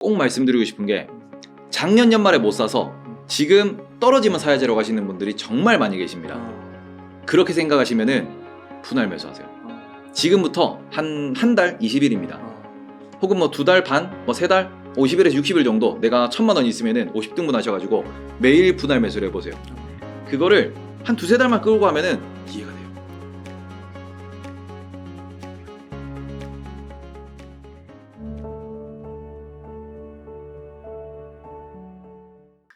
꼭 말씀드리고 싶은 게 작년 연말에 못 사서 지금 떨어지면 사야지라고 하시는 분들이 정말 많이 계십니다. 그렇게 생각하시면은 분할 매수하세요. 지금부터 한 달 20일입니다. 혹은 뭐 2달 반, 뭐 3달, 50일에서 60일 정도 내가 1000만 원 있으면은 50등분 하셔가지고 매일 분할 매수를 해보세요. 그거를 한 2~3달만 끌고 가면은 이해가 돼요.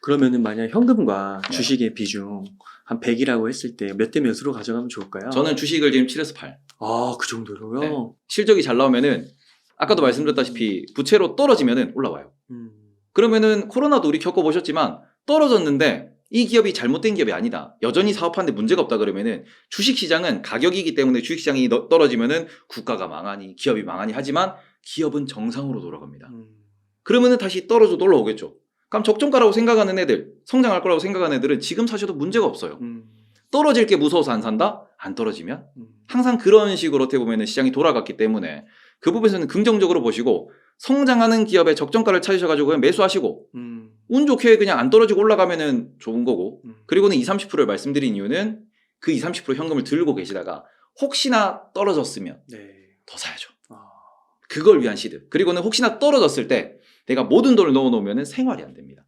그러면은 만약 현금과 네. 주식의 비중 한 100이라고 했을 때 몇 대 몇으로 가져가면 좋을까요? 저는 주식을 지금 7에서 8. 아, 그 정도로요? 네. 실적이 잘 나오면은 아까도 말씀드렸다시피 부채로 떨어지면은 올라와요. 그러면은 코로나도 우리 겪어보셨지만 떨어졌는데 이 기업이 잘못된 기업이 아니다. 여전히 사업하는데 문제가 없다 그러면은 주식시장은 가격이기 때문에 주식시장이 떨어지면은 국가가 망하니 기업이 망하니 하지만 기업은 정상으로 돌아갑니다. 그러면은 다시 떨어져도 올라오겠죠. 그럼 적정가라고 생각하는 애들, 성장할 거라고 생각하는 애들은 지금 사셔도 문제가 없어요. 떨어질 게 무서워서 안 산다? 안 떨어지면? 항상 그런 식으로 어떻게 보면 시장이 돌아갔기 때문에 그 부분에서는 긍정적으로 보시고 성장하는 기업의 적정가를 찾으셔가지고 그냥 매수하시고 운 좋게 그냥 안 떨어지고 올라가면은 좋은 거고 그리고는 20~30%를 말씀드린 이유는 그 20~30% 현금을 들고 계시다가 혹시나 떨어졌으면 네. 더 사야죠. 아. 그걸 위한 시드. 그리고는 혹시나 떨어졌을 때 내가 모든 돈을 넣어놓으면 생활이 안 됩니다.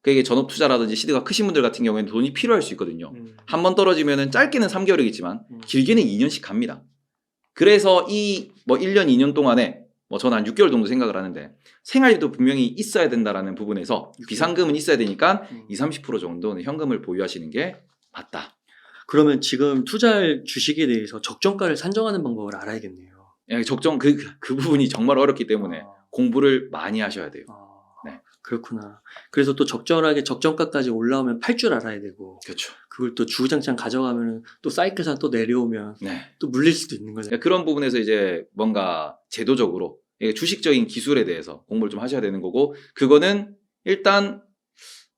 그게 전업 투자라든지 시드가 크신 분들 같은 경우에는 돈이 필요할 수 있거든요. 한 번 떨어지면은 짧게는 3개월이겠지만 길게는 2년씩 갑니다. 그래서 이 뭐 1년, 2년 동안에 뭐 저는 한 6개월 정도 생각을 하는데 생활비도 분명히 있어야 된다라는 부분에서 비상금은 있어야 되니까 20~30% 정도는 현금을 보유하시는 게 맞다. 그러면 지금 투자할 주식에 대해서 적정가를 산정하는 방법을 알아야겠네요. 예, 적정 그 부분이 정말 어렵기 때문에 공부를 많이 하셔야 돼요. 네. 그렇구나. 그래서 또 적절하게 적정가까지 올라오면 팔 줄 알아야 되고 그렇죠. 그걸 또 주구장창 가져가면 또 사이클상 또 내려오면 네. 또 물릴 수도 있는 거죠. 그런 부분에서 이제 뭔가 제도적으로 주식적인 기술에 대해서 공부를 좀 하셔야 되는 거고 그거는 일단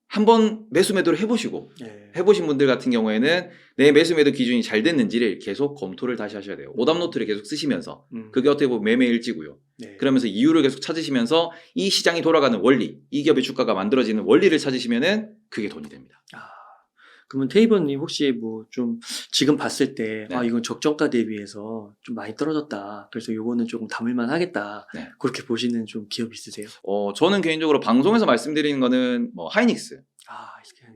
한번 매수 매도를 해보시고 네. 해보신 분들 같은 경우에는 내 매수 매도 기준이 잘 됐는지를 계속 검토를 다시 하셔야 돼요. 오답 노트를 계속 쓰시면서 그게 어떻게 보면 매매일지고요. 네. 그러면서 이유를 계속 찾으시면서 이 시장이 돌아가는 원리, 이 기업의 주가가 만들어지는 원리를 찾으시면은 그게 돈이 됩니다. 그러면 테이버님 혹시 뭐 좀 지금 봤을 때 네. 이건 적정가 대비해서 좀 많이 떨어졌다. 그래서 요거는 조금 담을만 하겠다. 네. 그렇게 보시는 좀 기업 있으세요? 저는 개인적으로 방송에서 말씀드리는 거는 뭐 하이닉스,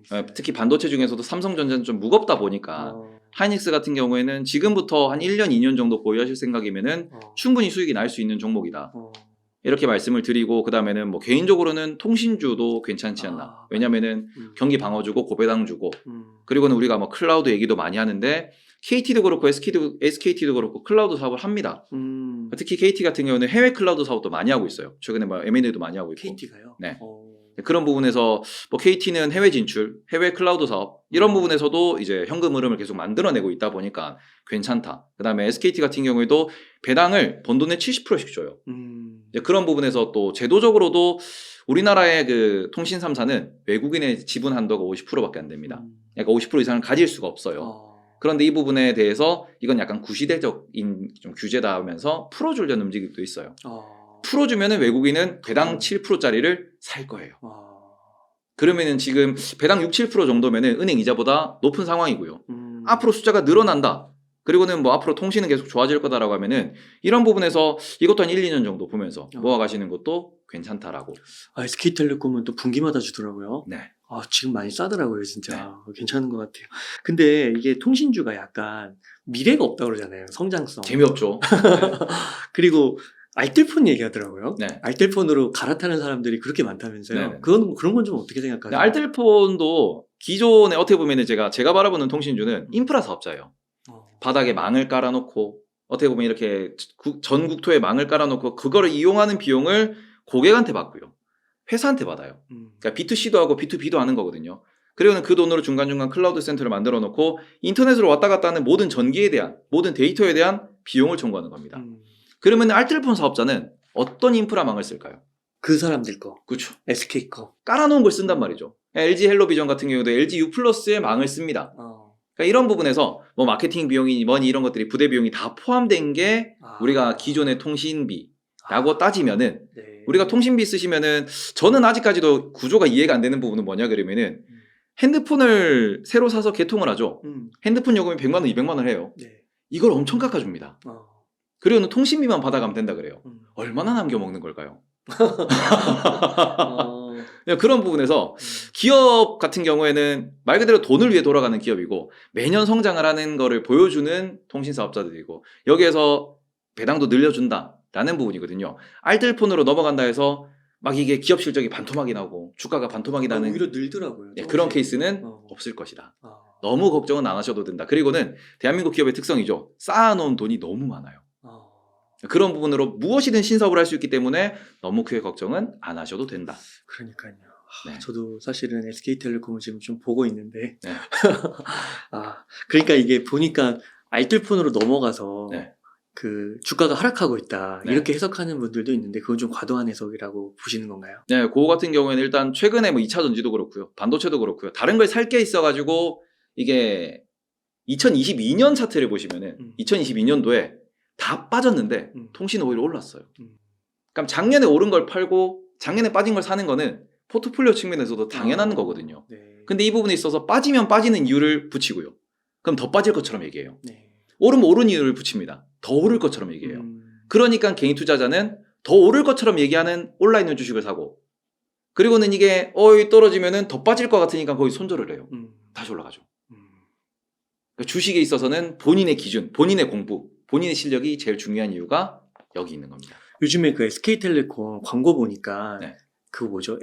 이게 특히 반도체 중에서도 삼성전자는 좀 무겁다 보니까 하이닉스 같은 경우에는 지금부터 한 1년, 2년 정도 보유하실 생각이면은 충분히 수익이 날 수 있는 종목이다. 이렇게 말씀을 드리고 그 다음에는 뭐 개인적으로는 통신주도 괜찮지 않나. 왜냐면은 경기 방어주고 고배당주고 그리고는 우리가 뭐 클라우드 얘기도 많이 하는데 KT도 그렇고 SKT도 그렇고 클라우드 사업을 합니다. 특히 KT 같은 경우는 해외 클라우드 사업도 많이 하고 있어요. 최근에 뭐 M&A도 많이 하고 있고. KT가요? 네. 그런 부분에서 뭐 KT는 해외 진출, 해외 클라우드 사업 이런 부분에서도 이제 현금 흐름을 계속 만들어내고 있다 보니까 괜찮다. 그 다음에 SKT 같은 경우에도 배당을 번 돈의 70%씩 줘요. 이제 그런 부분에서 또 제도적으로도 우리나라의 그 통신 3사는 외국인의 지분 한도가 50%밖에 안 됩니다. 그러니까 50% 이상을 가질 수가 없어요. 그런데 이 부분에 대해서 이건 약간 구시대적인 좀 규제다 하면서 풀어주려는 움직임도 있어요. 풀어주면은 외국인은 배당 7%짜리를 살 거예요. 그러면은 지금 배당 6~7% 정도면은 은행 이자보다 높은 상황이고요. 앞으로 숫자가 늘어난다. 그리고는 뭐 앞으로 통신은 계속 좋아질 거다라고 하면은 이런 부분에서 이것도 한 1~2년 정도 보면서 모아가시는 것도 괜찮다라고. SK텔레콤은 또 분기마다 주더라고요. 네. 지금 많이 싸더라고요, 진짜. 네. 괜찮은 것 같아요. 근데 이게 통신주가 약간 미래가 없다고 그러잖아요. 성장성. 재미없죠. 네. 그리고 알뜰폰 얘기하더라고요. 네. 알뜰폰으로 갈아타는 사람들이 그렇게 많다면서요. 네네. 그런 건 좀 어떻게 생각하세요? 알뜰폰도 기존에 어떻게 보면은 제가 바라보는 통신주는 인프라 사업자예요. 바닥에 망을 깔아놓고 어떻게 보면 이렇게 전 국토에 망을 깔아놓고 그거를 이용하는 비용을 고객한테 받고요. 회사한테 받아요. 그러니까 B2C도 하고 B2B도 하는 거거든요. 그리고는 그 돈으로 중간중간 클라우드 센터를 만들어 놓고 인터넷으로 왔다 갔다 하는 모든 전기에 대한 모든 데이터에 대한 비용을 청구하는 겁니다. 그러면 알뜰폰 사업자는 어떤 인프라망을 쓸까요? 그 사람들 거. 그렇죠. SK 거. 깔아놓은 걸 쓴단 말이죠. LG 헬로비전 같은 경우도 LG U+의 망을 씁니다. 그러니까 이런 부분에서 뭐 마케팅 비용이니 뭐니 이런 것들이 부대 비용이 다 포함된 게 우리가 기존의 통신비 라고 따지면은 네. 우리가 통신비 쓰시면은 저는 아직까지도 구조가 이해가 안 되는 부분은 뭐냐 그러면은 핸드폰을 새로 사서 개통을 하죠. 핸드폰 요금이 100만 원, 200만 원 해요. 네. 이걸 엄청 깎아줍니다. 그리고는 통신비만 받아가면 된다 그래요. 얼마나 남겨먹는 걸까요? 그런 부분에서 기업 같은 경우에는 말 그대로 돈을 위해 돌아가는 기업이고 매년 성장을 하는 거를 보여주는 통신사업자들이고 여기에서 배당도 늘려준다라는 부분이거든요. 알뜰폰으로 넘어간다 해서 막 이게 기업 실적이 반토막이 나고 주가가 반토막이 나는 오히려 늘더라고요. 네, 그런 케이스는 없을 것이다. 너무 걱정은 안 하셔도 된다. 그리고는 대한민국 기업의 특성이죠. 쌓아놓은 돈이 너무 많아요. 그런 부분으로 무엇이든 신사업을 할 수 있기 때문에 너무 크게 걱정은 안 하셔도 된다. 그러니까요. 네. 저도 사실은 SK텔레콤을 지금 좀 보고 있는데 네. 그러니까 이게 보니까 알뜰폰으로 넘어가서 네. 그 주가가 하락하고 있다 네. 이렇게 해석하는 분들도 있는데 그건 좀 과도한 해석이라고 보시는 건가요? 네, 그거 같은 경우에는 일단 최근에 뭐 2차 전지도 그렇고요. 반도체도 그렇고요. 다른 걸 살 게 있어가지고 이게 2022년 차트를 보시면은 2022년도에 다 빠졌는데 통신은 오히려 올랐어요. 그럼 작년에 오른 걸 팔고 작년에 빠진 걸 사는 거는 포트폴리오 측면에서도 당연한 거거든요. 네. 근데 이 부분에 있어서 빠지면 빠지는 이유를 붙이고요. 그럼 더 빠질 것처럼 얘기해요. 네. 오르면 오른 이유를 붙입니다. 더 오를 것처럼 얘기해요. 그러니까 개인 투자자는 더 오를 것처럼 얘기하는 온라인 주식을 사고 그리고는 이게 떨어지면은 더 빠질 것 같으니까 거의 손절을 해요. 다시 올라가죠. 그러니까 주식에 있어서는 본인의 기준, 본인의 공부, 본인의 실력이 제일 중요한 이유가 여기 있는 겁니다. 요즘에 그 SK텔레콤 광고 보니까 네. 그 뭐죠?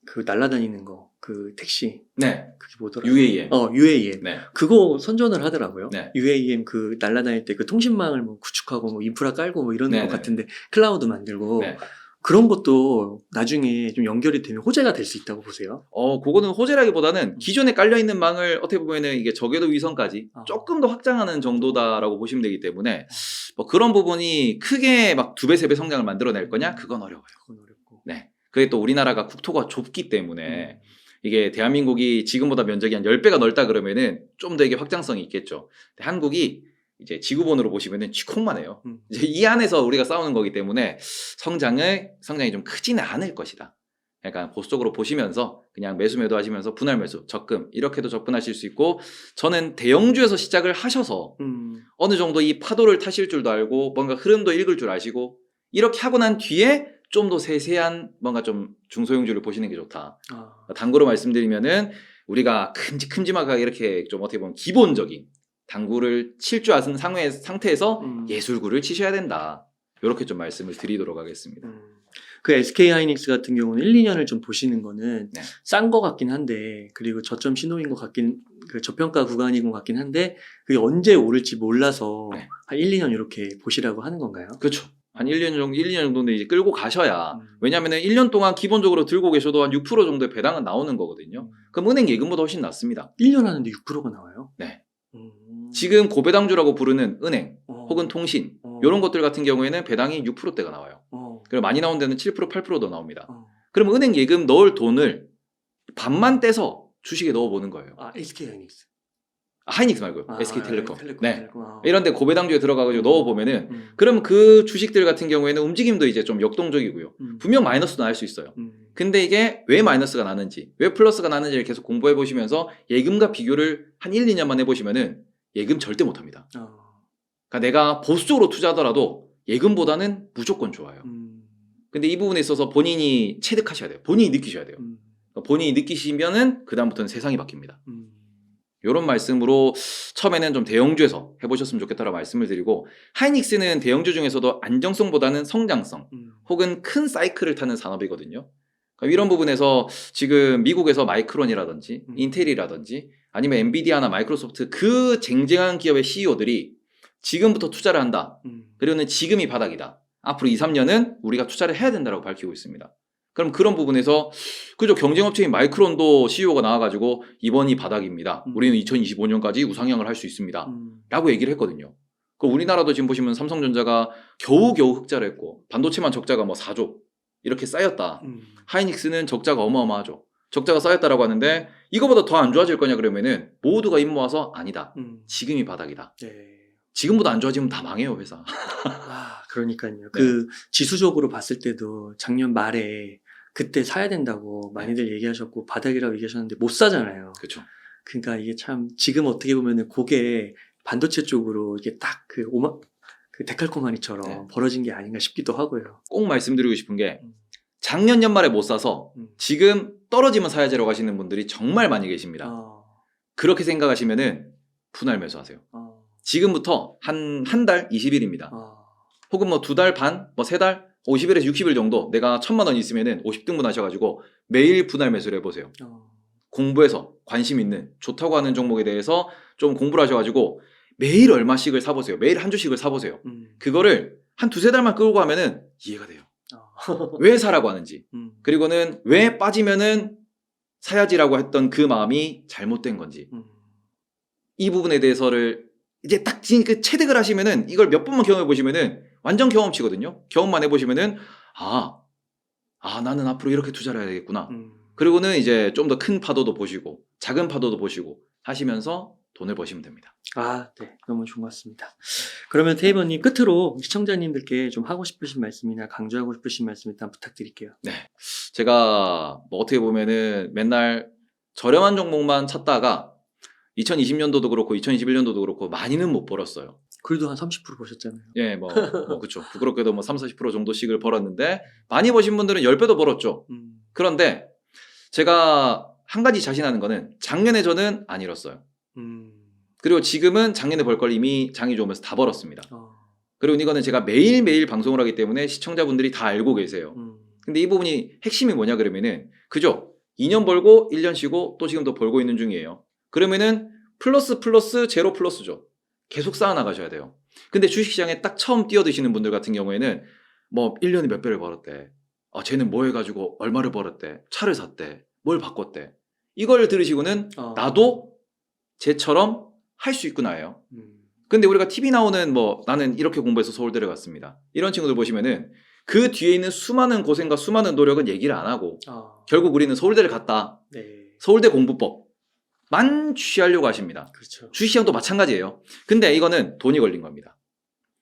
그 날아다니는 거, 그 택시. 네. 그게 뭐더라? UAM. UAM. 네. 그거 선전을 하더라고요. 네. UAM 그 날아다닐 때 그 통신망을 뭐 구축하고 뭐 인프라 깔고 뭐 이런 네, 것 네. 같은데 클라우드 만들고 네. 그런 것도 나중에 좀 연결이 되면 호재가 될 수 있다고 보세요. 그거는 호재라기보다는 기존에 깔려있는 망을 어떻게 보면은 이게 저궤도 위성까지 조금 더 확장하는 정도다라고 보시면 되기 때문에 뭐 그런 부분이 크게 막 2배, 3배 성장을 만들어낼 거냐? 그건 어려워요. 그건 어렵고. 네. 그게 또 우리나라가 국토가 좁기 때문에 이게 대한민국이 지금보다 면적이 한 10배가 넓다 그러면은 좀 더 이게 확장성이 있겠죠. 근데 한국이 이제 지구본으로 보시면은 쥐콩만 해요. 이제 이 안에서 우리가 싸우는 거기 때문에 성장이 좀 크지는 않을 것이다. 약간 보수적으로 보시면서 그냥 매수 매도 하시면서 분할 매수, 적금 이렇게도 접근하실 수 있고 저는 대형주에서 시작을 하셔서 어느 정도 이 파도를 타실 줄도 알고 뭔가 흐름도 읽을 줄 아시고 이렇게 하고 난 뒤에 좀 더 세세한 뭔가 좀 중소형주를 보시는 게 좋다. 당구로 말씀드리면은 우리가 큼직큼직하게 이렇게 좀 어떻게 보면 기본적인 당구를 칠 줄 아는 상태에서 예술구를 치셔야 된다. 이렇게 좀 말씀을 드리도록 하겠습니다. 그 SK하이닉스 같은 경우는 1, 2년을 좀 보시는 거는 네. 싼 거 같긴 한데 그리고 저점 신호인 것 같긴 그 저평가 구간인 것 같긴 한데 그게 언제 오를지 몰라서 네. 한 1, 2년 이렇게 보시라고 하는 건가요? 그렇죠. 한 1년 정도는 이제 끌고 가셔야 왜냐하면 1년 동안 기본적으로 들고 계셔도 한 6% 정도의 배당은 나오는 거거든요. 그럼 은행 예금보다 훨씬 낫습니다. 1년 하는데 6%가 나와요? 네. 지금 고배당주라고 부르는 은행 혹은 통신 이런 것들 같은 경우에는 배당이 6%대가 나와요. 그리고 많이 나온 데는 7%, 8%도 나옵니다. 그럼 은행 예금 넣을 돈을 반만 떼서 주식에 넣어보는 거예요. SK하이닉스. 하이닉스 말고요. SK텔레콤. 네. 텔레콤. 이런 데 고배당주에 들어가가지고 넣어보면은 그럼 그 주식들 같은 경우에는 움직임도 이제 좀 역동적이고요. 분명 마이너스도 날 수 있어요. 근데 이게 왜 마이너스가 나는지 왜 플러스가 나는지를 계속 공부해 보시면서 예금과 비교를 한 1, 2년만 해보시면은 예금 절대 못합니다. 그러니까 내가 보수적으로 투자하더라도 예금보다는 무조건 좋아요. 근데 이 부분에 있어서 본인이 체득하셔야 돼요. 본인이 느끼셔야 돼요. 본인이 느끼시면은 그 다음부터는 세상이 바뀝니다. 이런 말씀으로 처음에는 좀 대형주에서 해보셨으면 좋겠다라고 말씀을 드리고 하이닉스는 대형주 중에서도 안정성보다는 성장성 혹은 큰 사이클을 타는 산업이거든요. 그러니까 이런 부분에서 지금 미국에서 마이크론이라든지 인텔이라든지 아니면 엔비디아나 마이크로소프트 그 쟁쟁한 기업의 CEO들이 지금부터 투자를 한다. 그리고는 지금이 바닥이다. 앞으로 2, 3년은 우리가 투자를 해야 된다고 밝히고 있습니다. 그럼 그런 부분에서 그죠 경쟁업체인 마이크론도 CEO가 나와가지고 이번이 바닥입니다. 우리는 2025년까지 우상향을 할 수 있습니다. 라고 얘기를 했거든요. 그 우리나라도 지금 보시면 삼성전자가 겨우겨우 흑자를 했고 반도체만 적자가 뭐 4조 이렇게 쌓였다. 하이닉스는 적자가 어마어마하죠. 적자가 쌓였다라고 하는데 이거보다 더 안 좋아질 거냐 그러면은 모두가 입 모아서 아니다. 지금이 바닥이다. 네. 지금보다 안 좋아지면 다 망해요, 회사. 아, 그러니까요. 그 지수적으로 봤을 때도 작년 말에 그때 사야 된다고 많이들 얘기하셨고 바닥이라고 얘기하셨는데 못 사잖아요. 그렇죠. 그러니까 이게 참 지금 어떻게 보면은 그게 반도체 쪽으로 이게 딱 그 데칼코마니처럼 네. 벌어진 게 아닌가 싶기도 하고요. 꼭 말씀드리고 싶은 게 음. 작년 연말에 못 사서 음. 지금 떨어지면 사야지라고 하시는 분들이 정말 많이 계십니다. 어, 그렇게 생각하시면은 분할 매수하세요. 지금부터 한 달 20일입니다. 혹은 뭐 2달 반, 뭐 3달, 50일에서 60일 정도 내가 1,000만 원 있으면은 50등분 하셔가지고 매일 분할 매수를 해보세요. 공부해서 관심 있는 좋다고 하는 종목에 대해서 좀 공부를 하셔가지고 매일 얼마씩을 사보세요. 매일 한 주씩을 사보세요. 그거를 한 2-3달만 끌고 가면은 이해가 돼요. 왜 사라고 하는지. 그리고는 왜 빠지면은 사야지라고 했던 그 마음이 잘못된 건지. 이 부분에 대해서를 이제 딱 그 체득을 하시면은 이걸 몇 번만 경험해 보시면은 완전 경험치거든요. 경험만 해보시면은 나는 앞으로 이렇게 투자를 해야 되겠구나. 그리고는 이제 좀 더 큰 파도도 보시고 작은 파도도 보시고 하시면서 돈을 버시면 됩니다. 네. 너무 좋은 것 같습니다. 그러면 테이버님 끝으로 시청자님들께 좀 하고 싶으신 말씀이나 강조하고 싶으신 말씀 일단 부탁드릴게요. 네. 제가 뭐 어떻게 보면은 맨날 저렴한 종목만 찾다가 2020년도도 그렇고 2021년도도 그렇고 많이는 못 벌었어요. 그래도 한 30% 보셨잖아요. 예, 그렇죠. 부끄럽게도 뭐 30-40% 정도씩을 벌었는데 많이 버신 분들은 10배도 벌었죠. 그런데 제가 한 가지 자신하는 거는 작년에 저는 안 잃었어요. 그리고 지금은 작년에 벌 걸 이미 장이 좋으면서 다 벌었습니다. 그리고 이거는 제가 매일매일 방송을 하기 때문에 시청자분들이 다 알고 계세요. 근데 이 부분이 핵심이 뭐냐 그러면은 그죠? 2년 벌고 1년 쉬고 또 지금 더 벌고 있는 중이에요. 그러면은 플러스 제로 플러스죠. 계속 쌓아나가셔야 돼요. 근데 주식시장에 딱 처음 뛰어드시는 분들 같은 경우에는 뭐 1년에 몇 배를 벌었대. 쟤는 뭐 해가지고 얼마를 벌었대. 차를 샀대. 뭘 바꿨대. 이걸 들으시고는 나도 쟤처럼 할 수 있구나예요. 근데 우리가 TV 나오는 뭐 나는 이렇게 공부해서 서울대를 갔습니다. 이런 친구들 보시면은 그 뒤에 있는 수많은 고생과 수많은 노력은 얘기를 안 하고 결국 우리는 서울대를 갔다. 네. 서울대 공부법만 취하려고 하십니다. 그렇죠. 주식시장도 마찬가지예요. 근데 이거는 돈이 걸린 겁니다.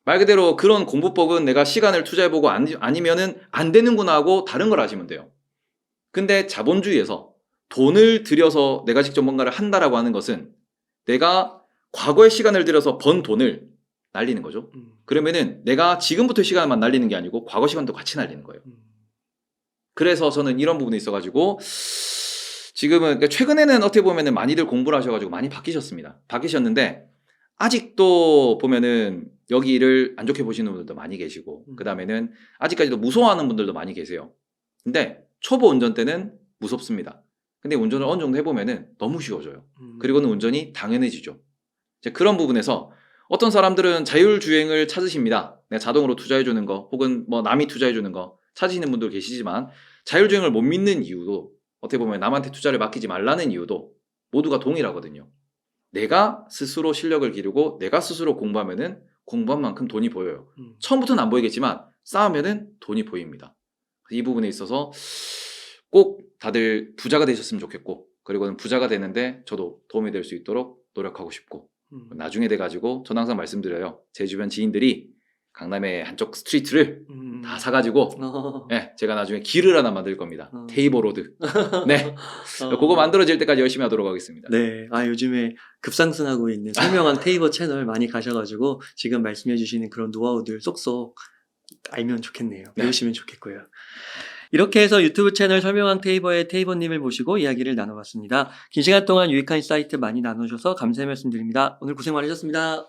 말 그대로 그런 공부법은 내가 시간을 투자해보고 아니면은 안 되는구나 하고 다른 걸 하시면 돼요. 근데 자본주의에서 돈을 들여서 내가 직접 뭔가를 한다라고 하는 것은 내가 과거의 시간을 들여서 번 돈을 날리는 거죠. 그러면은 내가 지금부터 시간만 날리는 게 아니고 과거 시간도 같이 날리는 거예요. 그래서 저는 이런 부분에 있어가지고 지금은 그러니까 최근에는 어떻게 보면은 많이들 공부를 하셔가지고 많이 바뀌셨는데 아직도 보면은 여기를 안 좋게 보시는 분들도 많이 계시고 그 다음에는 아직까지도 무서워하는 분들도 많이 계세요. 근데 초보 운전 때는 무섭습니다. 근데 운전을 어느 정도 해보면은 너무 쉬워져요. 그리고는 운전이 당연해지죠. 이제 그런 부분에서 어떤 사람들은 자율주행을 찾으십니다. 내가 자동으로 투자해주는 거 혹은 뭐 남이 투자해주는 거 찾으시는 분도 계시지만 자율주행을 못 믿는 이유도 어떻게 보면 남한테 투자를 맡기지 말라는 이유도 모두가 동일하거든요. 내가 스스로 실력을 기르고 내가 스스로 공부하면은 공부한 만큼 돈이 보여요. 처음부터는 안 보이겠지만 쌓으면은 돈이 보입니다. 이 부분에 있어서 꼭 다들 부자가 되셨으면 좋겠고 그리고는 부자가 되는데 저도 도움이 될 수 있도록 노력하고 싶고 나중에 돼가지고 저는 항상 말씀드려요. 제 주변 지인들이 강남의 한쪽 스트리트를 다 사가지고 제가 나중에 길을 하나 만들 겁니다. 테이버로드. 네, 그거 만들어질 때까지 열심히 하도록 하겠습니다. 네, 요즘에 급상승하고 있는 설명왕 테이버 채널 많이 가셔가지고 지금 말씀해주시는 그런 노하우들 쏙쏙 알면 좋겠네요. 배우시면 좋겠고요. 이렇게 해서 유튜브 채널 설명왕 테이버의 테이버님을 모시고 이야기를 나눠봤습니다. 긴 시간 동안 유익한 사이트 많이 나누셔서 감사의 말씀드립니다. 오늘 고생 많으셨습니다.